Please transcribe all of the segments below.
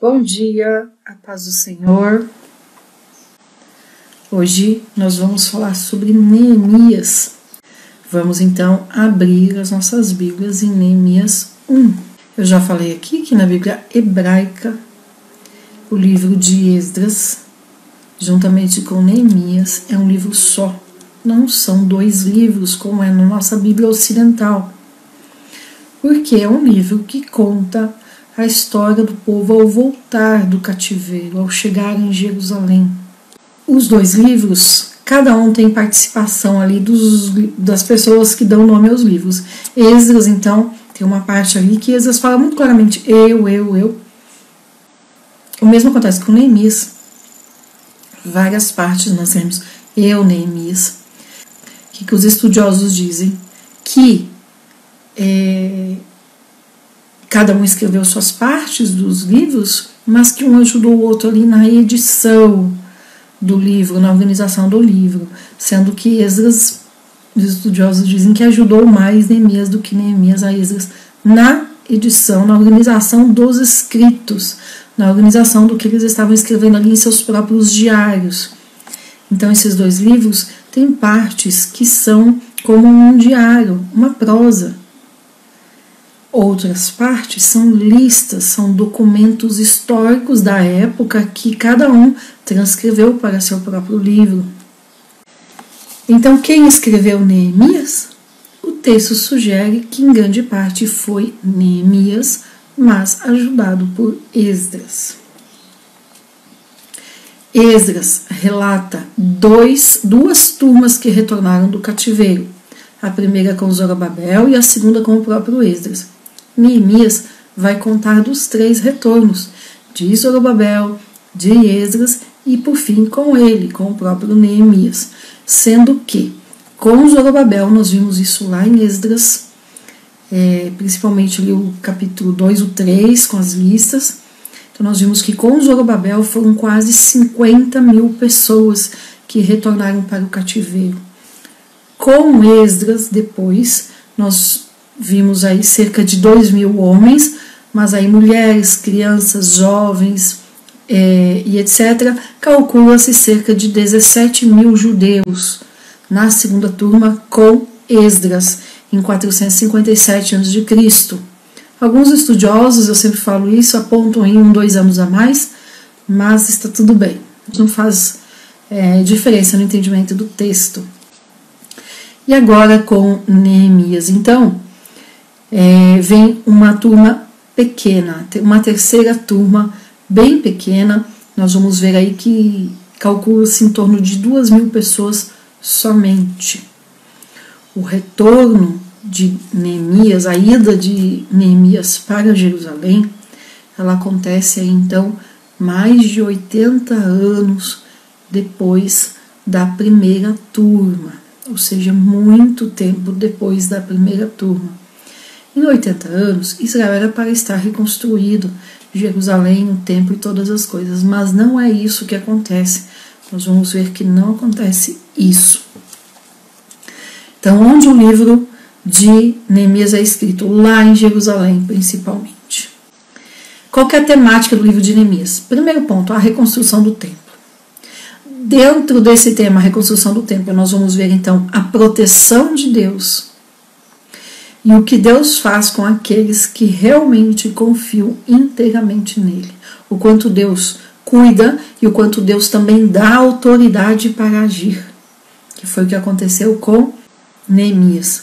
Bom dia, a paz do Senhor. Hoje nós vamos falar sobre Neemias. Vamos então abrir as nossas Bíblias em Neemias 1. Eu já falei aqui que na Bíblia hebraica, o livro de Esdras, juntamente com Neemias, é um livro só. Não são dois livros, como é na nossa Bíblia ocidental. Porque é um livro que conta a história do povo ao voltar do cativeiro, ao chegar em Jerusalém. Os dois livros, cada um tem participação ali das pessoas que dão nome aos livros. Esdras, então, tem uma parte ali que Esdras fala muito claramente eu. O mesmo acontece com Neemias. Várias partes nós temos Neemias. O que os estudiosos dizem? Que cada um escreveu suas partes dos livros, mas que um ajudou o outro ali na edição do livro, na organização do livro, sendo que Esdras, os estudiosos dizem que ajudou mais Neemias do que Neemias a Esdras na edição, na organização dos escritos, na organização do que eles estavam escrevendo ali em seus próprios diários. Então esses dois livros têm partes que são como um diário, uma prosa. Outras partes são listas, são documentos históricos da época que cada um transcreveu para seu próprio livro. Então, quem escreveu Neemias? O texto sugere que em grande parte foi Neemias, mas ajudado por Esdras. Esdras relata duas turmas que retornaram do cativeiro, a primeira com Zorobabel e a segunda com o próprio Esdras. Neemias vai contar dos 3 retornos, de Zorobabel, de Esdras e, por fim, com ele, com o próprio Neemias. Sendo que, com Zorobabel, nós vimos isso lá em Esdras, principalmente ali o capítulo 2, o 3, com as listas. Então, nós vimos que com Zorobabel foram quase 50 mil pessoas que retornaram para o cativeiro. Com Esdras, depois, nós vimos aí cerca de 2.000 homens, mas aí mulheres, crianças, jovens e etc. Calcula-se cerca de 17.000 judeus na segunda turma com Esdras, em 457 a.C. Alguns estudiosos, eu sempre falo isso, apontam em 2 anos a mais, mas está tudo bem. Não faz diferença no entendimento do texto. E agora com Neemias, então, vem uma turma pequena, uma terceira turma bem pequena. Nós vamos ver aí que calcula-se em torno de 2.000 pessoas somente. O retorno de Neemias, a ida de Neemias para Jerusalém, ela acontece aí então mais de 80 anos depois da primeira turma, ou seja, muito tempo depois da primeira turma. Em 80 anos, Israel era para estar reconstruído, Jerusalém, o templo e todas as coisas, mas não é isso que acontece. Nós vamos ver que não acontece isso. Então, onde o livro de Neemias é escrito? Lá em Jerusalém, principalmente. Qual que é a temática do livro de Neemias? Primeiro ponto, a reconstrução do templo. Dentro desse tema, a reconstrução do templo, nós vamos ver então a proteção de Deus e o que Deus faz com aqueles que realmente confiam inteiramente nele. O quanto Deus cuida e o quanto Deus também dá autoridade para agir, que foi o que aconteceu com Neemias.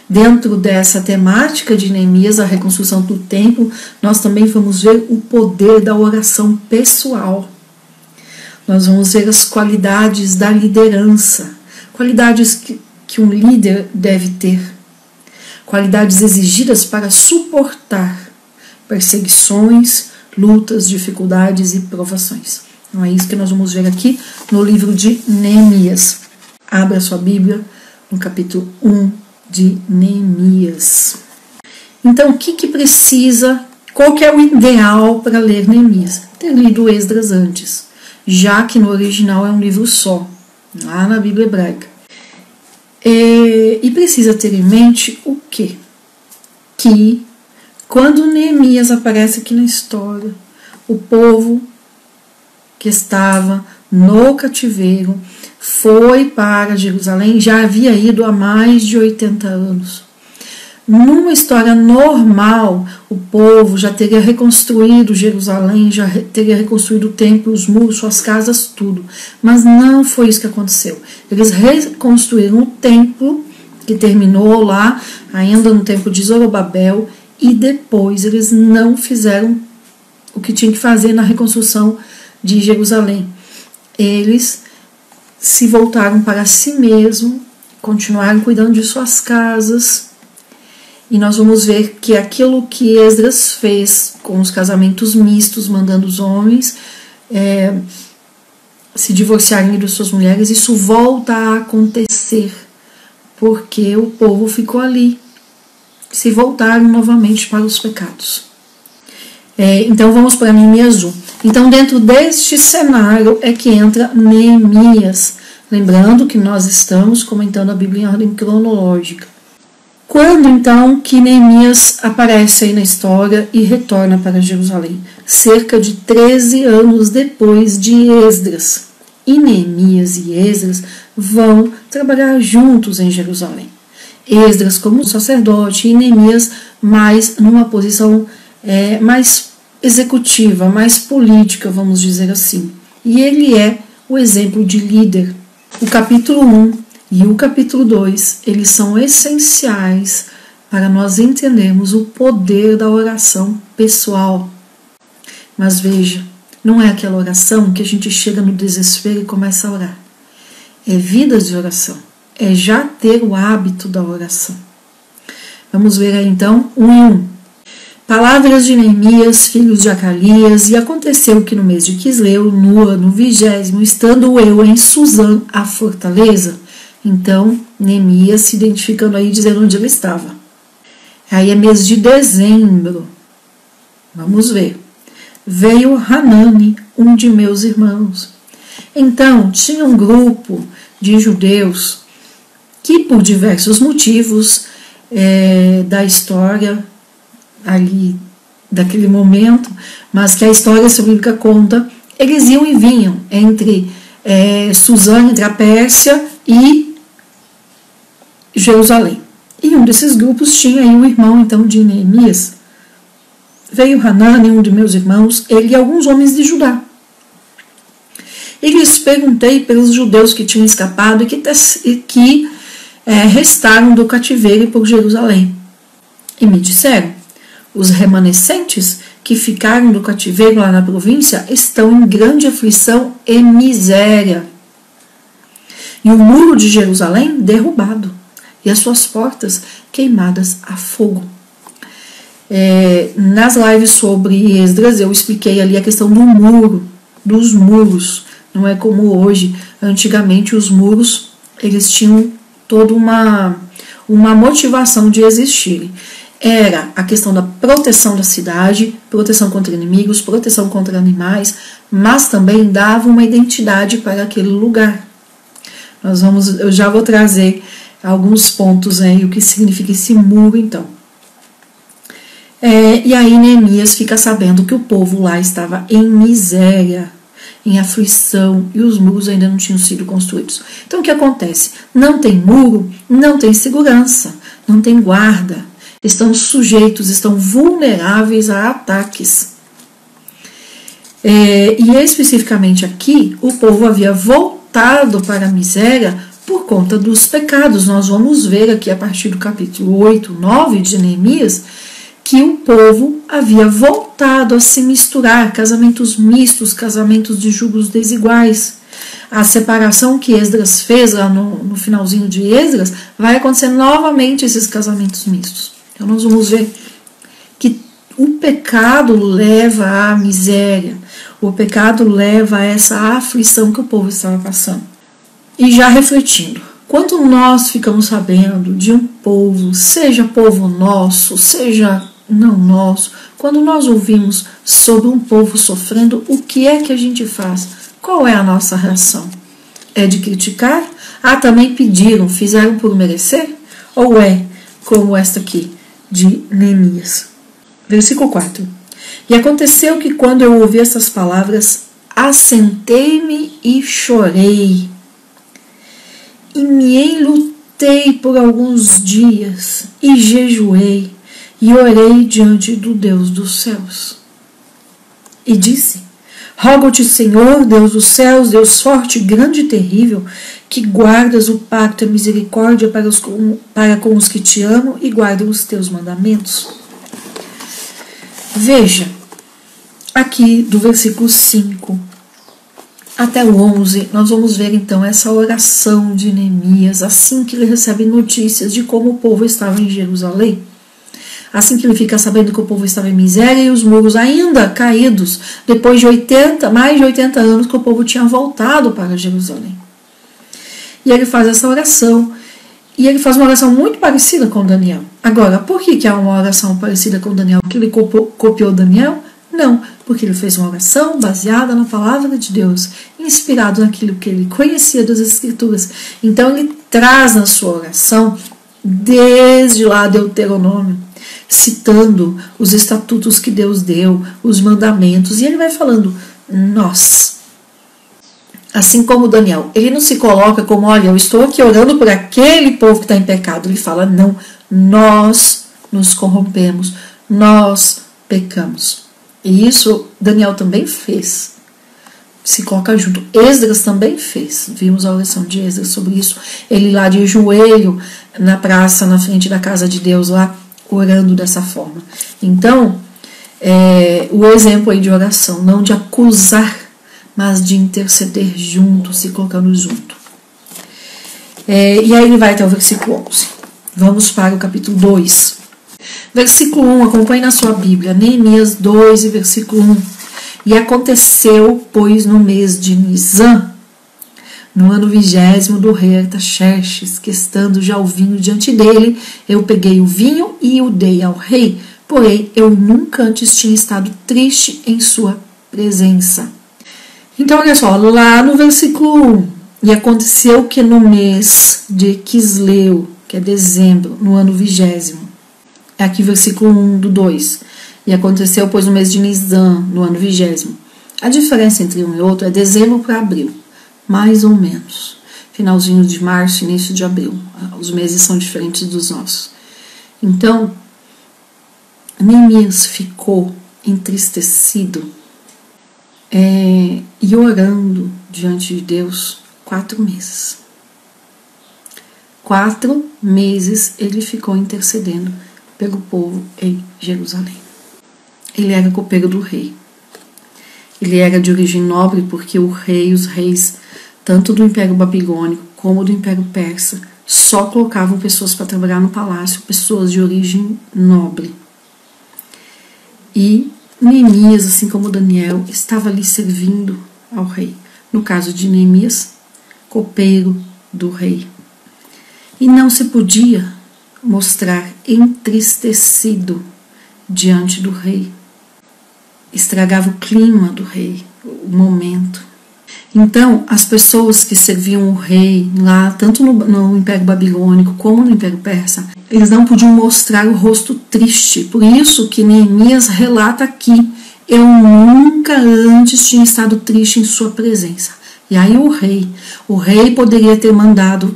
Dentro dessa temática de Neemias, a reconstrução do templo, nós também vamos ver o poder da oração pessoal. Nós vamos ver as qualidades da liderança, qualidades que um líder deve ter, qualidades exigidas para suportar perseguições, lutas, dificuldades e provações. Então é isso que nós vamos ver aqui no livro de Neemias. Abra sua Bíblia no capítulo 1 de Neemias. Então, o que precisa, qual que é o ideal para ler Neemias? Ter lido Esdras antes, já que no original é um livro só, lá na Bíblia hebraica. E precisa ter em mente o quê? Que quando Neemias aparece aqui na história, O povo que estava no cativeiro foi para Jerusalém, já havia ido há mais de 80 anos. Numa história normal, o povo já teria reconstruído Jerusalém, já teria reconstruído o templo, os muros, suas casas, tudo. Mas não foi isso que aconteceu. Eles reconstruíram o templo, que terminou lá, ainda no tempo de Zorobabel, e depois eles não fizeram o que tinham que fazer na reconstrução de Jerusalém. Eles se voltaram para si mesmos, continuaram cuidando de suas casas, e nós vamos ver que aquilo que Esdras fez com os casamentos mistos, mandando os homens se divorciarem de suas mulheres, isso volta a acontecer, porque o povo ficou ali, se voltaram novamente para os pecados. Então vamos para Neemias 1. Então dentro deste cenário é que entra Neemias, lembrando que nós estamos comentando a Bíblia em ordem cronológica. Quando então que Neemias aparece aí na história e retorna para Jerusalém? Cerca de 13 anos depois de Esdras. E Neemias e Esdras vão trabalhar juntos em Jerusalém. Esdras como sacerdote e Neemias mais numa posição mais executiva, mais política, vamos dizer assim. E ele é o exemplo de líder. O capítulo 1 e o capítulo 2, eles são essenciais para nós entendermos o poder da oração pessoal. Mas veja, não é aquela oração que a gente chega no desespero e começa a orar. É vida de oração, é já ter o hábito da oração. Vamos ver aí então 1 em 1. Palavras de Neemias, filhos de Acalias, e aconteceu que no mês de Quisleu, no ano 20º, estando eu em Suzã, a fortaleza. Então, Neemias se identificando aí, dizendo onde ele estava. Aí é mês de dezembro. Vamos ver. Veio Hanani, um de meus irmãos. Então, tinha um grupo de judeus que, por diversos motivos da história ali, daquele momento, mas que a história bíblica conta, eles iam e vinham entre Suzã, entre a Pérsia e Jerusalém. E um desses grupos tinha aí o irmão então de Neemias. Veio Hanani, um de meus irmãos, ele e alguns homens de Judá. E lhes perguntei pelos judeus que tinham escapado e que restaram do cativeiro por Jerusalém. E me disseram: os remanescentes que ficaram do cativeiro lá na província estão em grande aflição e miséria. E o muro de Jerusalém derrubado, e as suas portas queimadas a fogo. Nas lives sobre Esdras eu expliquei ali a questão do muro, dos muros. Não é como hoje. Antigamente os muros eles tinham toda uma motivação de existirem. Era a questão da proteção da cidade, proteção contra inimigos, proteção contra animais, mas também dava uma identidade para aquele lugar. Eu já vou trazer alguns pontos aí, o que significa esse muro então. E aí Neemias fica sabendo que o povo lá estava em miséria, em aflição, e os muros ainda não tinham sido construídos. Então o que acontece? Não tem muro, não tem segurança, não tem guarda, estão sujeitos, estão vulneráveis a ataques. E especificamente aqui, o povo havia voltado para a miséria por conta dos pecados. Nós vamos ver aqui a partir do capítulo 8, 9 de Neemias, que o povo havia voltado a se misturar, casamentos mistos, casamentos de julgos desiguais. A separação que Esdras fez lá no finalzinho de Esdras, vai acontecer novamente esses casamentos mistos. Então nós vamos ver que o pecado leva à miséria, o pecado leva a essa aflição que o povo estava passando. E já refletindo, quando nós ficamos sabendo de um povo, seja povo nosso, seja não nosso, quando nós ouvimos sobre um povo sofrendo, o que é que a gente faz? Qual é a nossa reação? É de criticar? Também pediram, fizeram por merecer? Ou é como esta aqui, de Neemias? Versículo 4. E aconteceu que quando eu ouvi essas palavras, assentei-me e chorei. E me enlutei por alguns dias, e jejuei, e orei diante do Deus dos céus. E disse: rogo-te, Senhor, Deus dos céus, Deus forte, grande e terrível, que guardas o pacto e a misericórdia para com os que te amam e guardam os teus mandamentos. Veja, aqui do versículo 5 até o 11, nós vamos ver então essa oração de Neemias, assim que ele recebe notícias de como o povo estava em Jerusalém. Assim que ele fica sabendo que o povo estava em miséria e os muros ainda caídos, depois de mais de 80 anos que o povo tinha voltado para Jerusalém. E ele faz essa oração, e ele faz uma oração muito parecida com Daniel. Agora, por que é uma oração parecida com Daniel? Porque ele copiou Daniel? Não, porque ele fez uma oração baseada na palavra de Deus, inspirado naquilo que ele conhecia das Escrituras. Então ele traz na sua oração, desde lá Deuteronômio, citando os estatutos que Deus deu, os mandamentos, e ele vai falando, nós. Assim como Daniel, ele não se coloca como, olha, eu estou aqui orando por aquele povo que está em pecado. Ele fala, não, nós nos corrompemos, nós pecamos. E isso Daniel também fez. Se coloca junto. Esdras também fez. Vimos a oração de Esdras sobre isso. Ele lá de joelho na praça, na frente da casa de Deus, lá orando dessa forma. Então, o exemplo aí de oração, não de acusar, mas de interceder junto, se colocando junto. E aí ele vai até o versículo 11. Vamos para o capítulo 2. Versículo 1, acompanhe na sua Bíblia, Neemias 2 e versículo 1. E aconteceu, pois, no mês de Nisan, no ano 20º do rei Artaxerxes, que estando já o vinho diante dele, eu peguei o vinho e o dei ao rei, porém eu nunca antes tinha estado triste em sua presença. Então, olha só, lá no versículo 1, e aconteceu que no mês de Quisleu, que é dezembro, no ano 20º, é aqui versículo 1 do 2. E aconteceu, pois, no mês de Nisan, no ano 20º. A diferença entre um e outro é dezembro para abril, mais ou menos. Finalzinho de março, início de abril. Os meses são diferentes dos nossos. Então, Neemias ficou entristecido e orando diante de Deus 4 meses. 4 meses ele ficou intercedendo pelo povo em Jerusalém. Ele era copeiro do rei. Ele era de origem nobre porque os reis, tanto do Império Babilônico como do Império Persa, só colocavam pessoas para trabalhar no palácio, pessoas de origem nobre. E Neemias, assim como Daniel, estava ali servindo ao rei. No caso de Neemias, copeiro do rei. E não se podia mostrar entristecido diante do rei. Estragava o clima do rei, o momento. Então, as pessoas que serviam o rei lá, tanto no Império Babilônico como no Império Persa, eles não podiam mostrar o rosto triste. Por isso que Neemias relata aqui, eu nunca antes tinha estado triste em sua presença. E aí o rei poderia ter mandado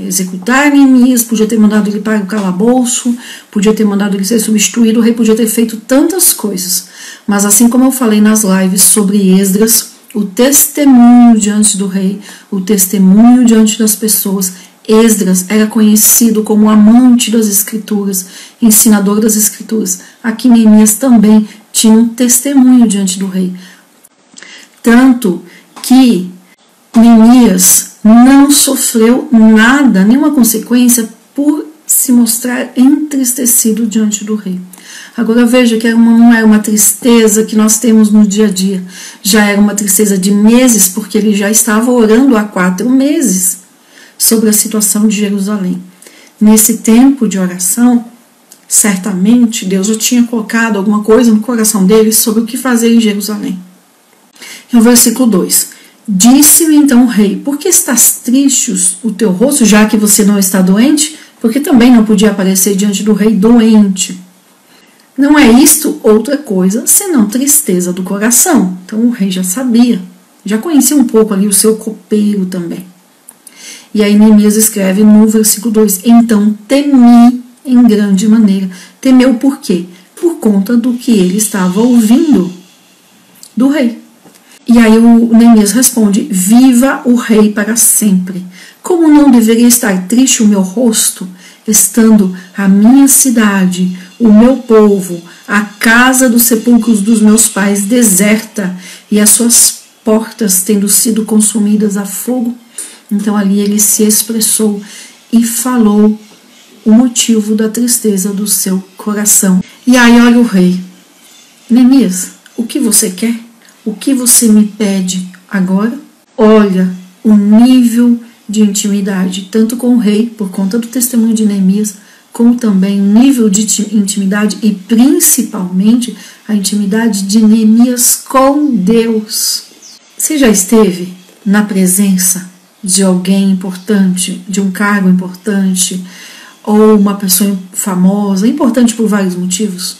executar Neemias, podia ter mandado ele para o calabouço, podia ter mandado ele ser substituído, o rei podia ter feito tantas coisas. Mas assim como eu falei nas lives sobre Esdras, o testemunho diante do rei, o testemunho diante das pessoas, Esdras era conhecido como amante das escrituras, ensinador das escrituras. Aqui Neemias também tinha um testemunho diante do rei. Tanto que Neemias não sofreu nada, nenhuma consequência por se mostrar entristecido diante do rei. Agora veja que não é uma tristeza que nós temos no dia a dia, já era uma tristeza de meses, porque ele já estava orando há 4 meses sobre a situação de Jerusalém. Nesse tempo de oração, certamente Deus já tinha colocado alguma coisa no coração dele sobre o que fazer em Jerusalém. No versículo 2. Disse-me então o rei, por que estás triste o teu rosto, já que você não está doente? Porque também não podia aparecer diante do rei doente. Não é isto outra coisa senão tristeza do coração. Então o rei já sabia, já conhecia um pouco ali o seu copeiro também. E aí Neemias escreve no versículo 2: então temi em grande maneira. Temeu por quê? Por conta do que ele estava ouvindo do rei. E aí o Neemias responde: viva o rei para sempre. Como não deveria estar triste o meu rosto, estando a minha cidade, o meu povo, a casa dos sepulcros dos meus pais deserta e as suas portas tendo sido consumidas a fogo? Então ali ele se expressou e falou o motivo da tristeza do seu coração. E aí olha o rei: Neemias, o que você quer? O que você me pede agora? Olha o nível de intimidade, tanto com o rei, por conta do testemunho de Neemias, como também o nível de intimidade e principalmente a intimidade de Neemias com Deus. Você já esteve na presença de alguém importante, de um cargo importante, ou uma pessoa famosa, importante por vários motivos?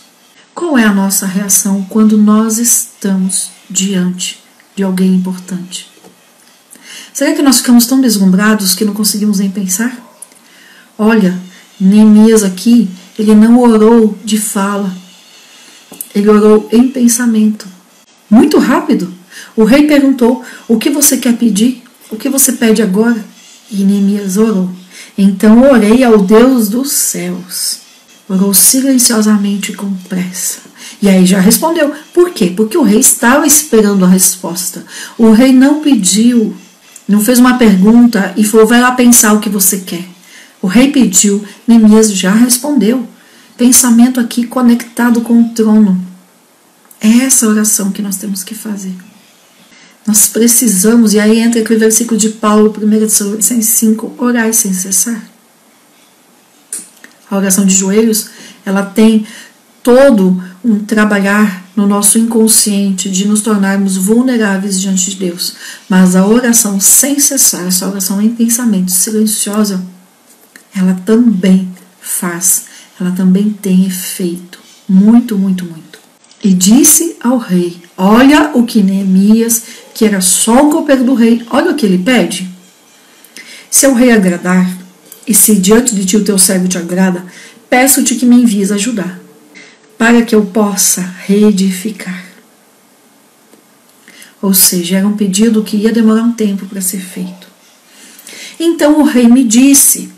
Qual é a nossa reação quando nós estamos diante de alguém importante? Será que nós ficamos tão deslumbrados que não conseguimos nem pensar? Olha, Neemias aqui, ele não orou de fala, ele orou em pensamento. Muito rápido. O rei perguntou: o que você quer pedir? O que você pede agora? E Neemias orou: então orei ao Deus dos céus. Orou silenciosamente com pressa. E aí já respondeu. Por quê? Porque o rei estava esperando a resposta. O rei não pediu, não fez uma pergunta e falou: vai lá pensar o que você quer. O rei pediu, Neemias já respondeu. Pensamento aqui conectado com o trono. É essa oração que nós temos que fazer. Nós precisamos, e aí entra aquele versículo de Paulo, 1 Tessalonicenses 5, orai sem cessar. A oração de joelhos, ela tem todo um trabalhar no nosso inconsciente de nos tornarmos vulneráveis diante de Deus. Mas a oração sem cessar, essa oração em pensamento silenciosa, ela também faz, ela também tem efeito. Muito, muito, muito. E disse ao rei: olha o que Neemias, que era só o copeiro do rei, olha o que ele pede. Se ao rei agradar, e se diante de ti o teu servo te agrada, peço-te que me envies ajudar, para que eu possa reedificar. Ou seja, era um pedido que ia demorar um tempo para ser feito. Então o rei me disse,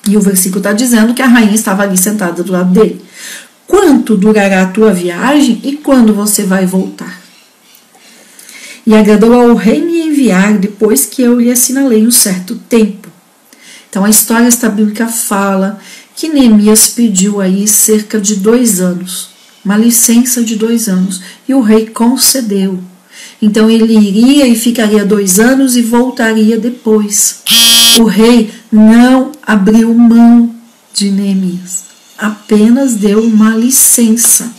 e o versículo está dizendo que a rainha estava ali sentada do lado dele: quanto durará a tua viagem e quando você vai voltar? E agradou ao rei me enviar depois que eu lhe assinalei um certo tempo. Então a história bíblica fala que Neemias pediu aí cerca de 2 anos, uma licença de 2 anos, e o rei concedeu. Então ele iria e ficaria 2 anos e voltaria depois. O rei não abriu mão de Neemias, apenas deu uma licença.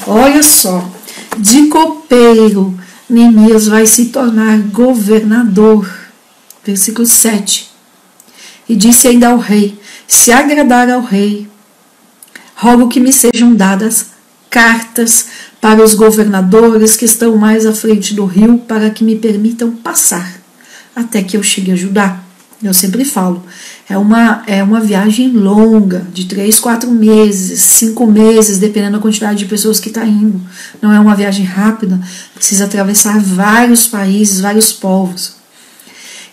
Olha só, de copeiro, Neemias vai se tornar governador. Versículo 7. E disse ainda ao rei: se agradar ao rei, rogo que me sejam dadas cartas para os governadores que estão mais à frente do rio, para que me permitam passar até que eu chegue a Judá. Eu sempre falo, é uma viagem longa, de 3, 4 meses, 5 meses, dependendo da quantidade de pessoas que está indo. Não é uma viagem rápida, precisa atravessar vários países, vários povos.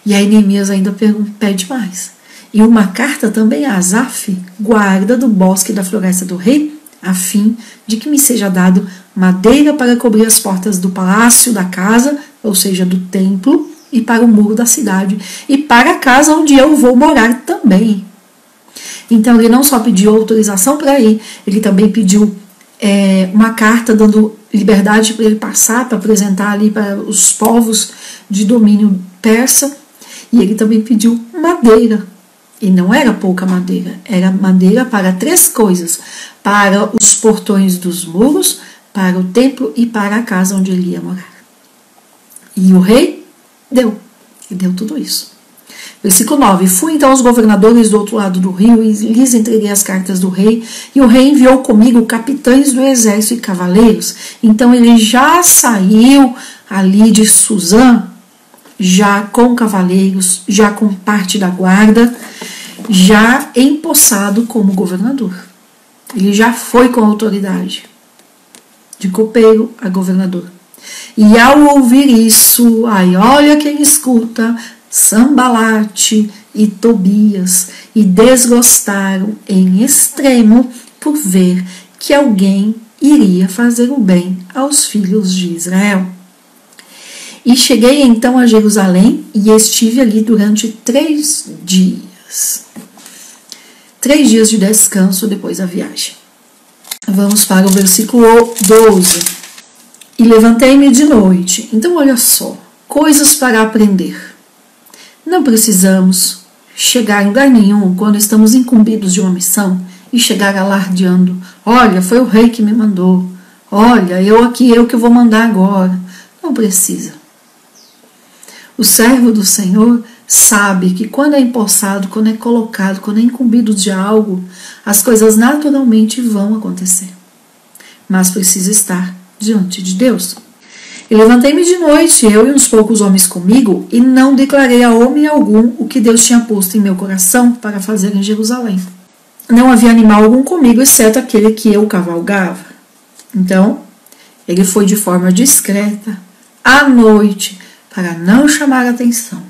E aí Neemias ainda pede mais. E uma carta também a Asaf, guarda do bosque da floresta do rei, a fim de que me seja dado madeira para cobrir as portas do palácio, da casa, ou seja, do templo, e para o muro da cidade, e para a casa onde eu vou morar também. Então ele não só pediu autorização para ir, ele também pediu uma carta dando liberdade para ele passar, para apresentar ali para os povos de domínio persa, e ele também pediu madeira. E não era pouca madeira, era madeira para 3 coisas: para os portões dos muros, para o templo e para a casa onde ele ia morar. E o rei deu tudo isso. Versículo 9. Fui então aos governadores do outro lado do rio e lhes entreguei as cartas do rei, e o rei enviou comigo capitães do exército e cavaleiros. Então ele já saiu ali de Suzã, já com cavaleiros, já com parte da guarda, já empossado como governador. Ele já foi com autoridade, de copeiro a governador. E ao ouvir isso, aí olha quem escuta, Sanbalate e Tobias, e desgostaram em extremo por ver que alguém iria fazer o bem aos filhos de Israel. E cheguei então a Jerusalém e estive ali durante 3 dias. 3 dias de descanso depois da viagem. Vamos para o versículo 12. E levantei-me de noite. Então olha só, coisas para aprender. Não precisamos chegar em lugar nenhum quando estamos incumbidos de uma missão e chegar alardeando. Olha, foi o rei que me mandou. Olha, eu que vou mandar agora. Não precisa. O servo do Senhor sabe que quando é empossado, quando é colocado, quando é incumbido de algo, as coisas naturalmente vão acontecer. Mas precisa estar diante de Deus. E levantei-me de noite, eu e uns poucos homens comigo, e não declarei a homem algum o que Deus tinha posto em meu coração para fazer em Jerusalém. Não havia animal algum comigo, exceto aquele que eu cavalgava. Então, ele foi de forma discreta, à noite, para não chamar a atenção.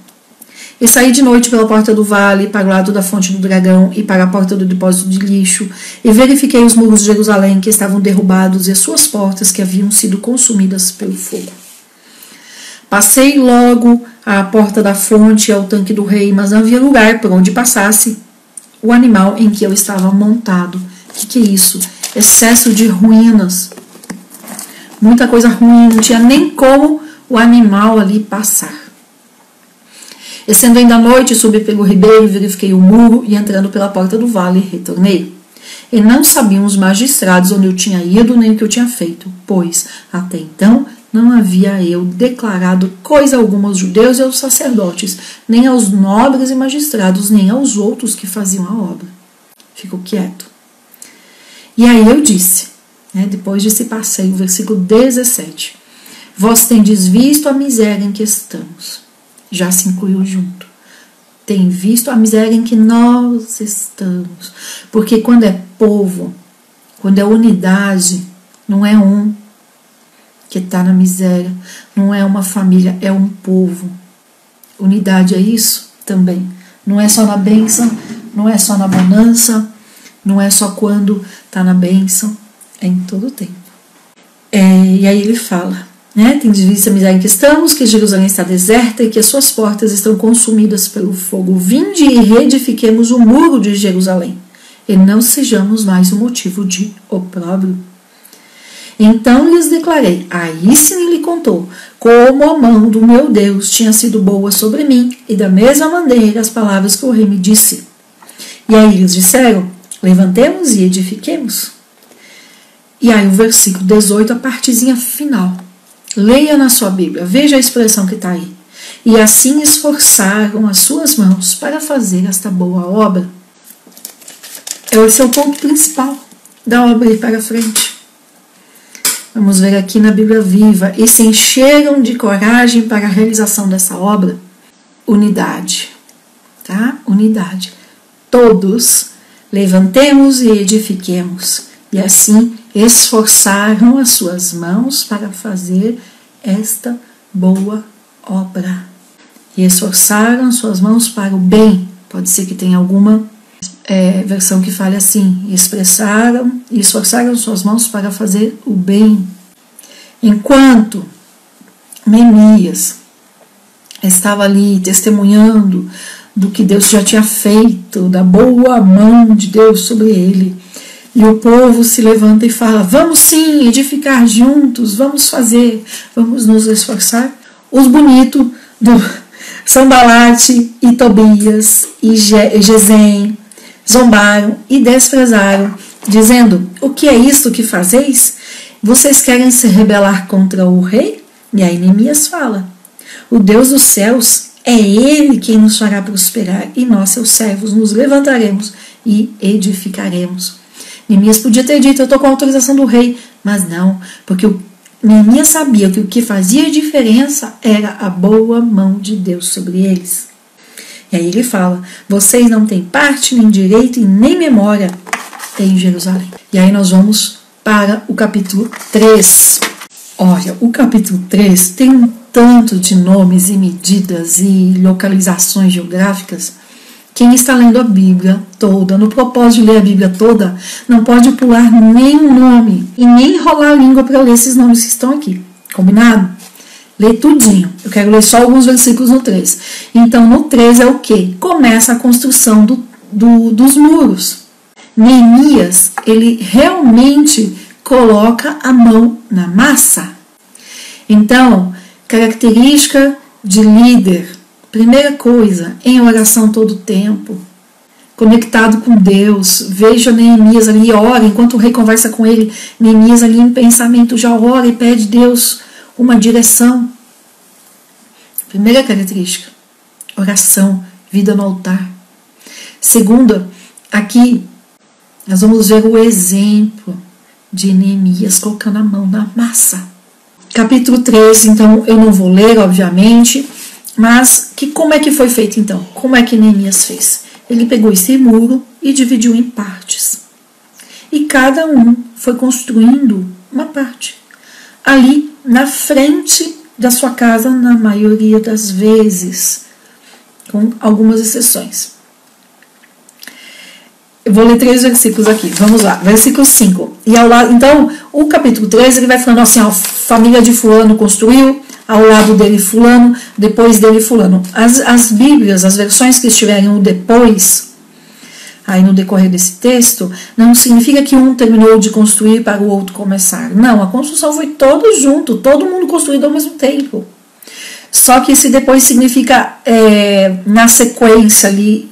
E saí de noite pela porta do vale, para o lado da fonte do dragão e para a porta do depósito de lixo, e verifiquei os muros de Jerusalém que estavam derrubados e as suas portas que haviam sido consumidas pelo fogo. Passei logo à porta da fonte e ao tanque do rei, mas não havia lugar por onde passasse o animal em que eu estava montado. O que é isso? Excesso de ruínas. Muita coisa ruim, não tinha nem como o animal ali passar. E sendo ainda noite, subi pelo ribeiro, verifiquei o muro e entrando pela porta do vale, retornei. E não sabiam os magistrados onde eu tinha ido nem o que eu tinha feito, pois até então não havia eu declarado coisa alguma aos judeus e aos sacerdotes, nem aos nobres e magistrados, nem aos outros que faziam a obra. Fico quieto. E aí eu disse, depois desse passeio, versículo 17, vós tendes visto a miséria em que estamos. Já se incluiu junto. Tem visto a miséria em que nós estamos. Porque quando é povo, quando é unidade, não é um que está na miséria, não é uma família, é um povo. Unidade é isso também. Não é só na bênção, não é só na bonança, não é só quando está na bênção, é em todo o tempo. E aí ele fala, tem visto a miséria em que estamos, que Jerusalém está deserta e que as suas portas estão consumidas pelo fogo. Vinde e reedifiquemos o muro de Jerusalém, e não sejamos mais o motivo de opróbrio. Então lhes declarei, aí sim lhe contou, como a mão do meu Deus tinha sido boa sobre mim, e da mesma maneira as palavras que o rei me disse. E aí eles disseram, levantemos e edifiquemos. E aí o versículo 18, a partezinha final. Leia na sua Bíblia, veja a expressão que está aí. E assim esforçaram as suas mãos para fazer esta boa obra. Esse é o ponto principal da obra ir para frente. Vamos ver aqui na Bíblia Viva. E se encheram de coragem para a realização dessa obra. Unidade. Tá? Unidade. Todos levantemos e edifiquemos. E assim esforçaram as suas mãos para fazer esta boa obra. E esforçaram suas mãos para o bem. Pode ser que tenha alguma versão que fale assim, expressaram e esforçaram suas mãos para fazer o bem. Enquanto Neemias estava ali testemunhando do que Deus já tinha feito, da boa mão de Deus sobre ele, e o povo se levanta e fala, vamos sim edificar juntos, vamos fazer, vamos nos esforçar. Os bonitos do Sanbalate e Tobias e Gesem zombaram e desprezaram, dizendo, o que é isto que fazeis? Vocês querem se rebelar contra o rei? E aí Neemias fala, o Deus dos céus É Ele quem nos fará prosperar, e nós, seus servos, nos levantaremos e edificaremos. Neemias podia ter dito, eu estou com a autorização do rei, mas não, porque Neemias sabia que o que fazia diferença era a boa mão de Deus sobre eles. E aí ele fala, vocês não têm parte, nem direito e nem memória em Jerusalém. E aí nós vamos para o capítulo 3. Olha, o capítulo 3 tem um tanto de nomes e medidas e localizações geográficas. Quem está lendo a Bíblia toda, no propósito de ler a Bíblia toda, não pode pular nenhum nome e nem enrolar a língua para ler esses nomes que estão aqui. Combinado? Lê tudinho. Eu quero ler só alguns versículos no 3. Então, no 3 é o quê? Começa a construção dos muros. Neemias, ele realmente coloca a mão na massa. Então, característica de líder. Primeira coisa, em oração todo o tempo, conectado com Deus. Veja Neemias ali, ora, enquanto o rei conversa com ele, Neemias ali em pensamento já ora e pede a Deus uma direção. Primeira característica, oração, vida no altar. Segunda, aqui nós vamos ver o exemplo de Neemias colocando a mão na massa. Capítulo 3, então eu não vou ler, obviamente, mas como é que foi feito então? Como é que Neemias fez? Ele pegou esse muro e dividiu em partes. E cada um foi construindo uma parte. Ali na frente da sua casa, na maioria das vezes, com algumas exceções. Eu vou ler 3 versículos aqui, vamos lá. Versículo 5. E ao lado, então, o capítulo 3, ele vai falando assim, a família de fulano construiu, ao lado dele fulano, depois dele fulano. As Bíblias, as versões que estiverem o depois, aí no decorrer desse texto, não significa que um terminou de construir para o outro começar. Não, a construção foi todo junto, todo mundo construído ao mesmo tempo. Só que esse depois significa na sequência ali,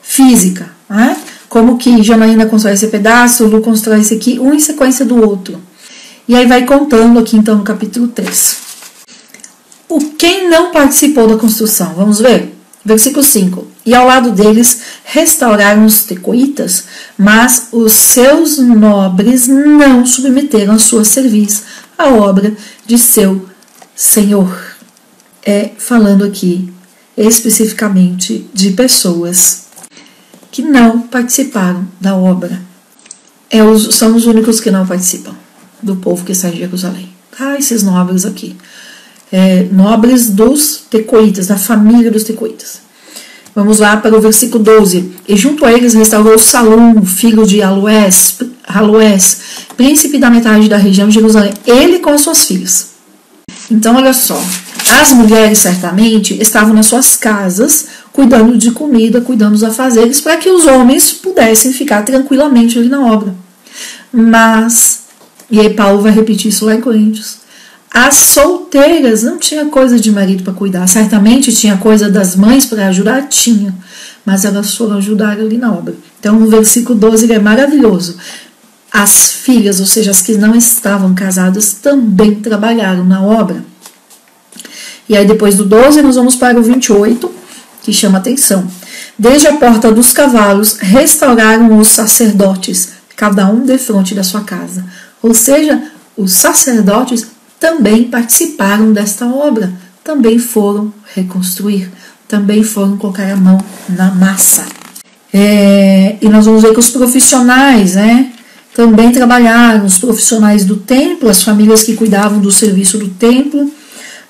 física, né? Como que Janaína constrói esse pedaço, Lu constrói esse aqui, um em sequência do outro. E aí vai contando aqui então no capítulo 3. Quem não participou da construção? Vamos ver? Versículo 5. E ao lado deles restauraram os tecoitas, mas os seus nobres não submeteram a sua serviço à obra de seu senhor. Falando aqui especificamente de pessoas que não participaram da obra. São os únicos que não participam do povo que está em Jerusalém. Esses nobres aqui. Nobres dos tecoitas, da família dos tecoitas. Vamos lá para o versículo 12. E junto a eles restaurou Salum, filho de Aloés, príncipe da metade da região de Jerusalém, ele com as suas filhas. Então, olha só, as mulheres certamente estavam nas suas casas, cuidando de comida, cuidando dos afazeres, para que os homens pudessem ficar tranquilamente ali na obra. Mas, e aí Paulo vai repetir isso lá em Coríntios, as solteiras não tinha coisa de marido para cuidar, certamente tinha coisa das mães para ajudar, tinha, mas elas foram ajudar ali na obra. Então o versículo 12 ele é maravilhoso. As filhas, ou seja, as que não estavam casadas, também trabalharam na obra. E aí depois do 12 nós vamos para o 28, que chama atenção. Desde a porta dos cavalos restauraram os sacerdotes, cada um defronte da sua casa. Ou seja, os sacerdotes também participaram desta obra, também foram reconstruir, também foram colocar a mão na massa. E nós vamos ver que os profissionais, também trabalharam, os profissionais do templo, as famílias que cuidavam do serviço do templo.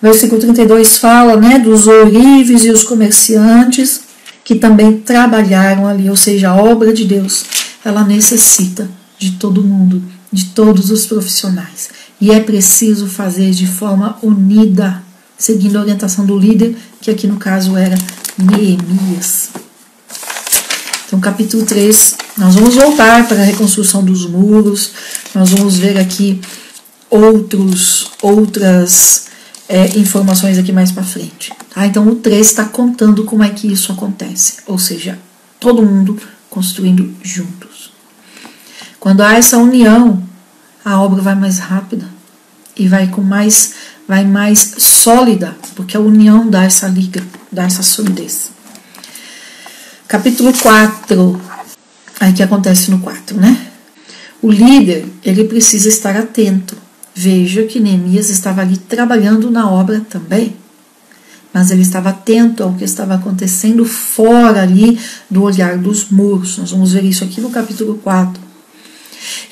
Versículo 32 fala, dos ourives e os comerciantes que também trabalharam ali, ou seja, a obra de Deus, ela necessita de todo mundo, de todos os profissionais. E é preciso fazer de forma unida, seguindo a orientação do líder, que aqui no caso era Neemias. Então, capítulo 3, nós vamos voltar para a reconstrução dos muros, nós vamos ver aqui outras informações aqui mais para frente. Tá? Então, o 3 está contando como é que isso acontece, ou seja, todo mundo construindo juntos. Quando há essa união, a obra vai mais rápida e vai vai mais sólida, porque a união dá essa liga, dá essa solidez. Capítulo 4, aí que acontece no 4, né? O líder, ele precisa estar atento. Veja que Neemias estava ali trabalhando na obra também, mas ele estava atento ao que estava acontecendo fora ali do olhar dos muros. Nós vamos ver isso aqui no capítulo 4.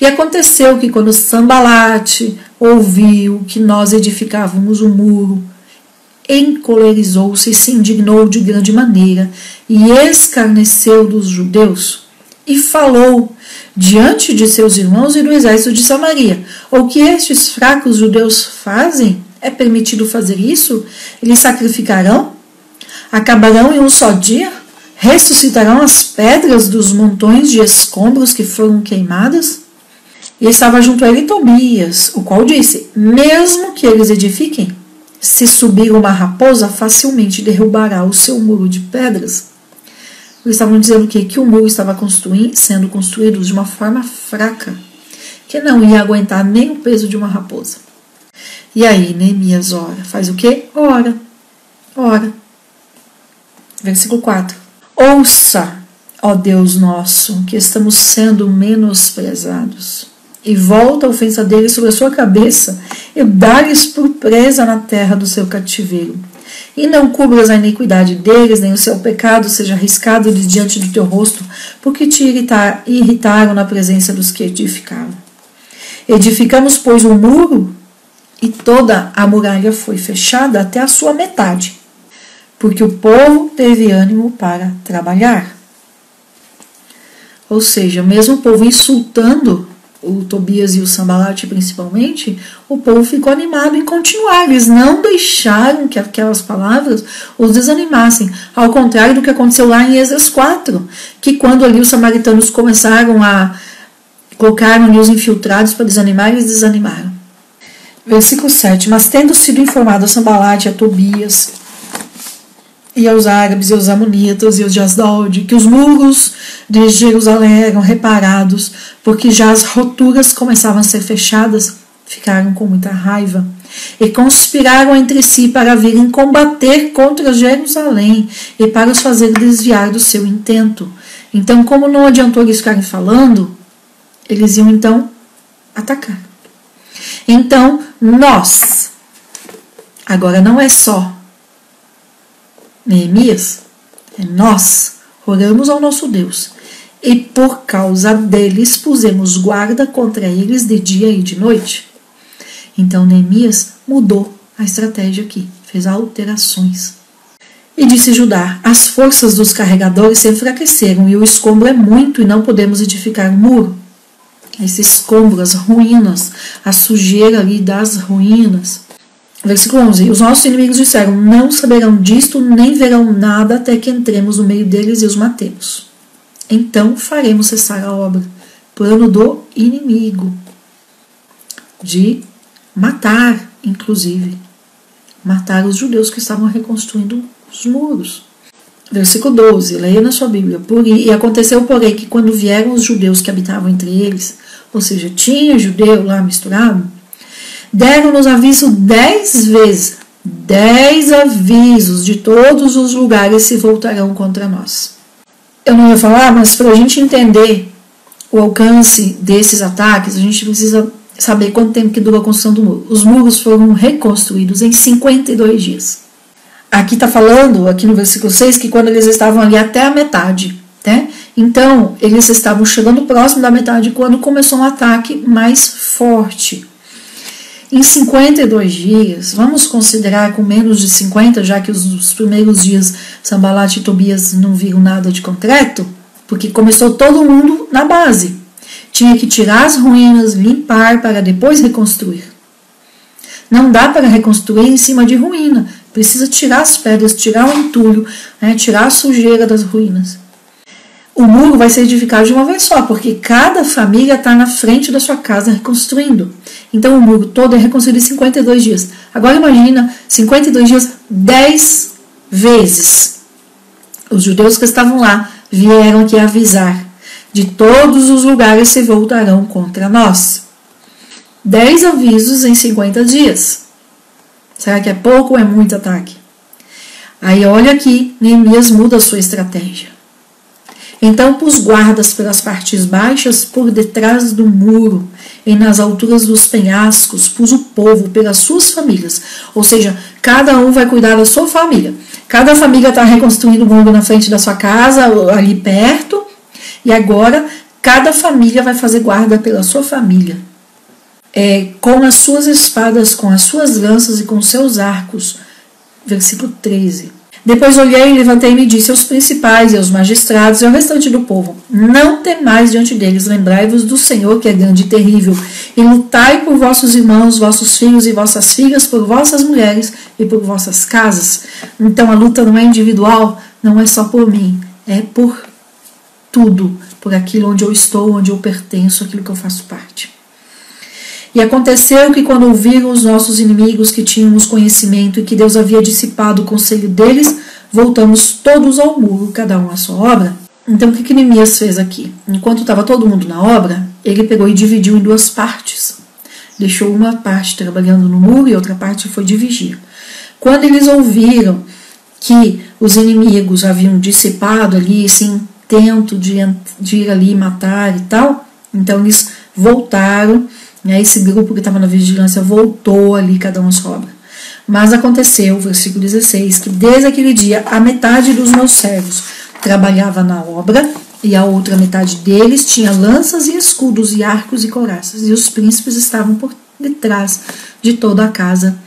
E aconteceu que quando Sambalate ouviu que nós edificávamos o muro, encolerizou-se e se indignou de grande maneira e escarneceu dos judeus e falou diante de seus irmãos e do exército de Samaria: o que estes fracos judeus fazem? É permitido fazer isso? Eles sacrificarão? Acabarão em um só dia? Ressuscitarão as pedras dos montões de escombros que foram queimadas? E estava junto a ele Tobias, o qual disse: mesmo que eles edifiquem, se subir uma raposa, facilmente derrubará o seu muro de pedras. Eles estavam dizendo que o muro estava sendo construído de uma forma fraca, que não ia aguentar nem o peso de uma raposa. E aí Neemias ora. Faz o quê? Ora. Versículo 4. Ouça, ó Deus nosso, que estamos sendo menosprezados, e volta a ofensa deles sobre a sua cabeça, e dá-lhes por presa na terra do seu cativeiro. E não cubras a iniquidade deles, nem o seu pecado seja arriscado de diante do teu rosto, porque te irritaram na presença dos que edificaram. Edificamos, pois, o muro, e toda a muralha foi fechada até a sua metade, porque o povo teve ânimo para trabalhar. Ou seja, mesmo o povo insultando o Tobias e o Sambalate principalmente, o povo ficou animado em continuar. Eles não deixaram que aquelas palavras os desanimassem, ao contrário do que aconteceu lá em Esdras 4, que quando ali os samaritanos começaram a colocar ali os infiltrados para desanimar, eles desanimaram. Versículo 7. Mas tendo sido informado a Sambalate, a Tobias e aos árabes e aos amonitas e aos de Asdod que os muros de Jerusalém eram reparados, porque já as roturas começavam a ser fechadas, ficaram com muita raiva e conspiraram entre si para virem combater contra Jerusalém e para os fazer desviar do seu intento. Então, como não adiantou eles ficarem falando, eles iam então atacar. Então, nós, agora não é só Neemias, é nós, oramos ao nosso Deus, e por causa deles pusemos guarda contra eles de dia e de noite. Então Neemias mudou a estratégia aqui, fez alterações. E disse Judá: as forças dos carregadores se enfraqueceram, e o escombro é muito, e não podemos edificar um muro. Esse escombro, as ruínas, a sujeira ali das ruínas. Versículo 11. E os nossos inimigos disseram: não saberão disto, nem verão nada, até que entremos no meio deles e os matemos. Então faremos cessar a obra. Plano do inimigo. De matar, inclusive. Matar os judeus que estavam reconstruindo os muros. Versículo 12. Leia na sua Bíblia. E aconteceu, porém, que quando vieram os judeus que habitavam entre eles, ou seja, tinha judeu lá misturado, deram-nos aviso 10 vezes, 10 avisos de todos os lugares se voltarão contra nós. Eu não ia falar, mas para a gente entender o alcance desses ataques, a gente precisa saber quanto tempo que durou a construção do muro. Os muros foram reconstruídos em 52 dias. Aqui está falando, aqui no versículo 6, que quando eles estavam ali até a metade, né? Então, eles estavam chegando próximo da metade quando começou um ataque mais forte. Em 52 dias, vamos considerar com menos de 50, já que os primeiros dias Sambalate e Tobias não viram nada de concreto, porque começou todo mundo na base. Tinha que tirar as ruínas, limpar para depois reconstruir. Não dá para reconstruir em cima de ruína. Precisa tirar as pedras, tirar o entulho, né, tirar a sujeira das ruínas. O muro vai ser edificado de uma vez só, porque cada família está na frente da sua casa reconstruindo. Então o muro todo é reconstruído em 52 dias. Agora imagina, 52 dias, 10 vezes. Os judeus que estavam lá vieram aqui avisar: de todos os lugares se voltarão contra nós. 10 avisos em 50 dias. Será que é pouco ou é muito ataque? Aí olha aqui, Neemias muda a sua estratégia. Então pus guardas pelas partes baixas por detrás do muro, e nas alturas dos penhascos pus o povo pelas suas famílias. Ou seja, cada um vai cuidar da sua família. Cada família está reconstruindo o muro na frente da sua casa, ali perto, e agora cada família vai fazer guarda pela sua família. Com as suas espadas, com as suas lanças e com seus arcos. Versículo 13. Depois olhei e levantei-me e disse aos principais e aos magistrados e ao restante do povo: não temais diante deles, lembrai-vos do Senhor, que é grande e terrível, e lutai por vossos irmãos, vossos filhos e vossas filhas, por vossas mulheres e por vossas casas. Então a luta não é individual, não é só por mim, é por tudo, por aquilo onde eu estou, onde eu pertenço, aquilo que eu faço parte. E aconteceu que quando ouviram os nossos inimigos que tínhamos conhecimento e que Deus havia dissipado o conselho deles, voltamos todos ao muro, cada um à sua obra. Então o que Neemias fez aqui? Enquanto estava todo mundo na obra, ele pegou e dividiu em duas partes. Deixou uma parte trabalhando no muro e outra parte foi dividir. Quando eles ouviram que os inimigos haviam dissipado ali esse intento de ir ali matar e tal, então eles voltaram. Esse grupo que estava na vigilância voltou ali, cada um à sua obra. Mas aconteceu, versículo 16, que desde aquele dia a metade dos meus servos trabalhava na obra e a outra metade deles tinha lanças e escudos e arcos e couraças. E os príncipes estavam por detrás de toda a casa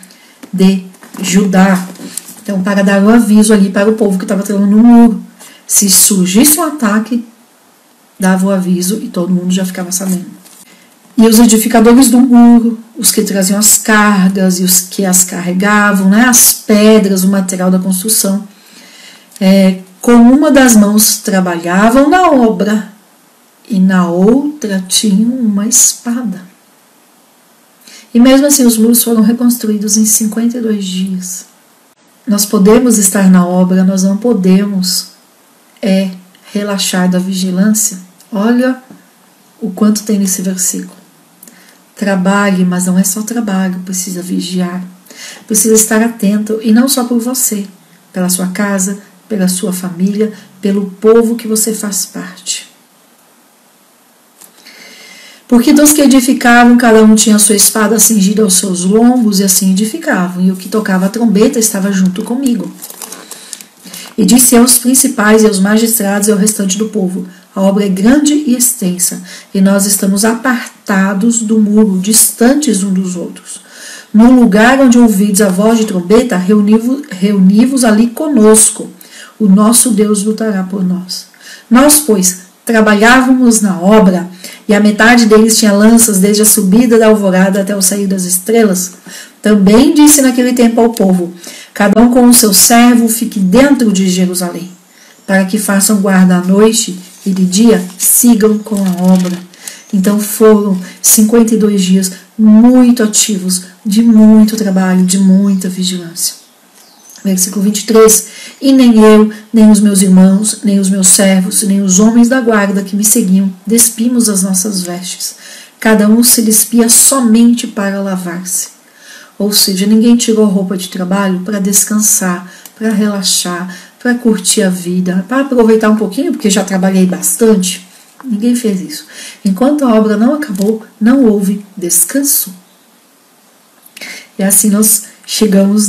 de Judá. Então, para dar o aviso ali para o povo que estava trabalhando no muro. Se surgisse um ataque, dava o aviso e todo mundo já ficava sabendo. E os edificadores do muro, os que traziam as cargas e os que as carregavam, as pedras, o material da construção, com uma das mãos trabalhavam na obra e na outra tinham uma espada. E mesmo assim os muros foram reconstruídos em 52 dias. Nós podemos estar na obra, nós não podemos relaxar da vigilância. Olha o quanto tem nesse versículo. Trabalhe, mas não é só trabalho, precisa vigiar, precisa estar atento, e não só por você, pela sua casa, pela sua família, pelo povo que você faz parte. Porque dos que edificavam, cada um tinha a sua espada cingida aos seus lombos, e assim edificavam, e o que tocava a trombeta estava junto comigo. E disse aos principais e aos magistrados e ao restante do povo: a obra é grande e extensa, e nós estamos apartados do muro, distantes uns dos outros. No lugar onde ouvides a voz de trombeta, reuni-vos ali conosco. O nosso Deus lutará por nós. Nós, pois, trabalhávamos na obra, e a metade deles tinha lanças desde a subida da alvorada até o sair das estrelas. Também disse naquele tempo ao povo: cada um com o seu servo fique dentro de Jerusalém, para que façam guarda à noite e de dia sigam com a obra. Então foram 52 dias muito ativos, de muito trabalho, de muita vigilância. Versículo 23. E nem eu, nem os meus irmãos, nem os meus servos, nem os homens da guarda que me seguiam, despimos as nossas vestes. Cada um se despia somente para lavar-se. Ou seja, ninguém tirou roupa de trabalho para descansar, para relaxar, para curtir a vida, para aproveitar um pouquinho, porque já trabalhei bastante. Ninguém fez isso. Enquanto a obra não acabou, não houve descanso. E assim nós chegamos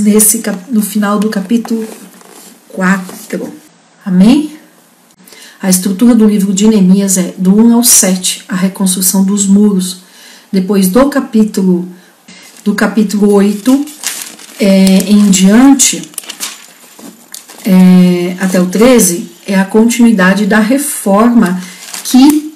no final do capítulo 4. Amém? A estrutura do livro de Neemias é do 1 ao 7, a reconstrução dos muros. Depois do capítulo 8 em diante, até o 13, é a continuidade da reforma que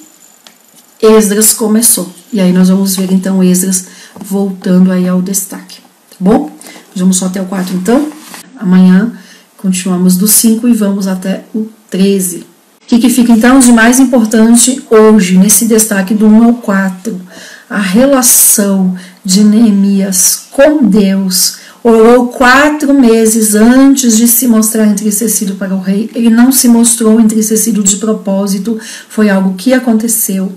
Esdras começou. E aí nós vamos ver então Esdras voltando aí ao destaque. Tá bom? Nós vamos só até o 4 então. Amanhã continuamos do 5 e vamos até o 13. O que fica então de mais importante hoje, nesse destaque do 1 ao 4? A relação de Neemias com Deus. Orou 4 meses antes de se mostrar entristecido para o rei. Ele não se mostrou entristecido de propósito, foi algo que aconteceu.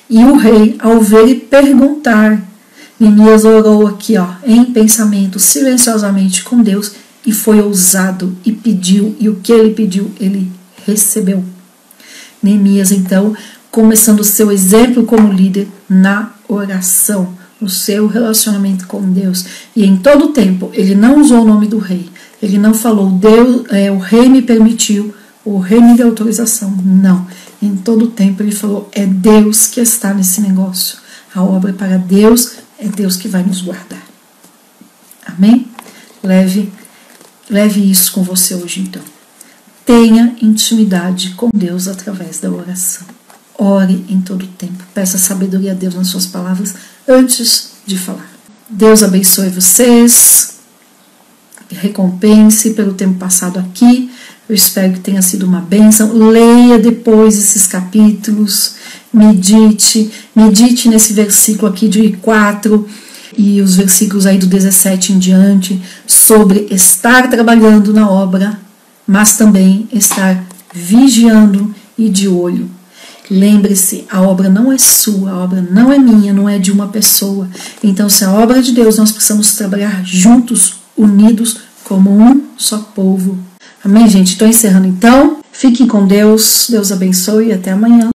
E o rei, ao ver e perguntar, Neemias orou aqui, em pensamento, silenciosamente com Deus, e foi ousado e pediu, e o que ele pediu, ele recebeu. Neemias, então, começando o seu exemplo como líder na oração, no seu relacionamento com Deus. E em todo o tempo, ele não usou o nome do rei. Ele não falou, Deus, o rei me permitiu, o rei me deu autorização. Não. Em todo o tempo ele falou, é Deus que está nesse negócio. A obra é para Deus, é Deus que vai nos guardar. Amém? Leve isso com você hoje, então. Tenha intimidade com Deus através da oração. Ore em todo o tempo. Peça sabedoria a Deus nas suas palavras antes de falar. Deus abençoe vocês. Recompense pelo tempo passado aqui. Eu espero que tenha sido uma bênção. Leia depois esses capítulos. Medite nesse versículo aqui de 4 e os versículos aí do 17 em diante sobre estar trabalhando na obra, mas também estar vigiando e de olho. Lembre-se, a obra não é sua, a obra não é minha, não é de uma pessoa. Então, se a obra é de Deus, nós precisamos trabalhar juntos, unidos, como um só povo. Amém, gente? Estou encerrando então. Fiquem com Deus. Deus abençoe e até amanhã.